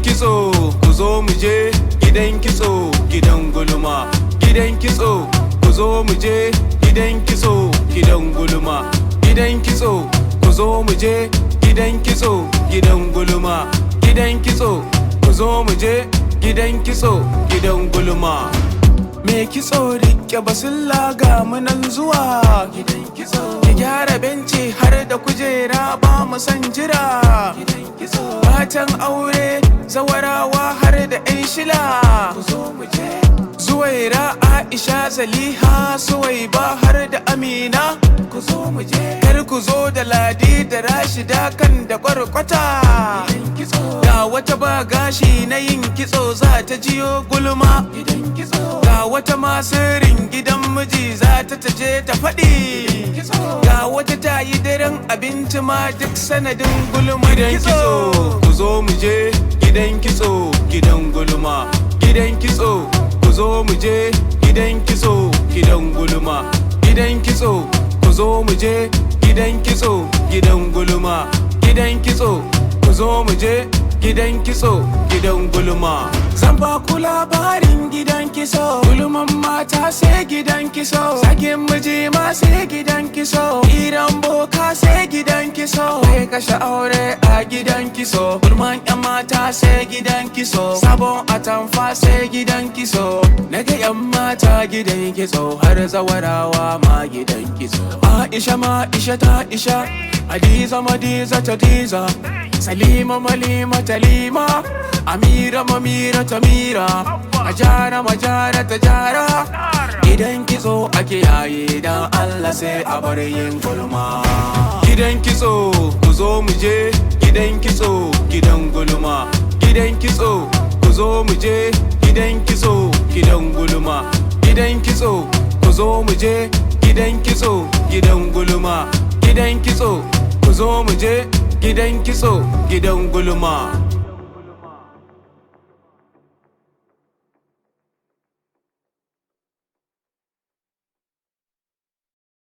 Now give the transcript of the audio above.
kitso ku zo mu je gidan kitso gidan gulma. Gidan kitso ku zo mu je gidan kitso gidan gulma. Gidan kitso ku zo mu je gidan kitso gidan gulma. Gidan kitso ku zo mu je gidan kitso gidan gulma. Me kitso rike basilla ga munan zuwa gidan kitso. Ki gyara benci har da kujera ba mu san jira gidan kitso. Matan aure zawarawa har da 'yan shila ku zo mu je. Zuwaira, Aisha, Zaliha, Suwaiba har da Amina ku zo mu je. Kar ku zo da Ladi da Rashida kan da kwarkwata. Ga wata ba gashi na yin kitso za ta jiyo gulma. Ga wata ma sirrin gidan miji za ta taje ta faɗi. Ga wata ta yi daren abinci ma duk sanadin gulma. Gidan kitso ku zo mu je gidan kitso gidan gulma. Gidan kitso ku zo mu je gidan kitso gidan gulma. Gidan kitso ku zo mu je gidan kitso gidan gulma. Gidan kitso ku zo mu je gidan kitso gidan gulma. Zan ba ku labarin gidan kitso. Gulman mata sai gidan kitso. Sakin miji ma sai gidan kitso. Iran boka sai gidan kitso. Sai kashe aure a gidan kitso. Gulman 'yan mata sai gidan kitso. Sabon atamfa sai gidan kitso. Naga 'yan mata gidan kitso har zawarawa ma gidan kitso. Aisha ma Isha ta Isha, Hadiza Madiza ta Diza, Salima Malima Talima, Amira Mamira Tamira, Ajara Majara Tajara. Gidan kitso ake yaye dan Allah sai a bar yin gulma. Gidan kitso ku zo mu je gidan kitso gidan gulma. Gidan kitso ku zo mu je gidan kitso gidan gulma. Gidan kitso ku zo mu je gidan kitso gidan gulma. Gidan kitso ku zo mu je gidan kitso gidan gulma.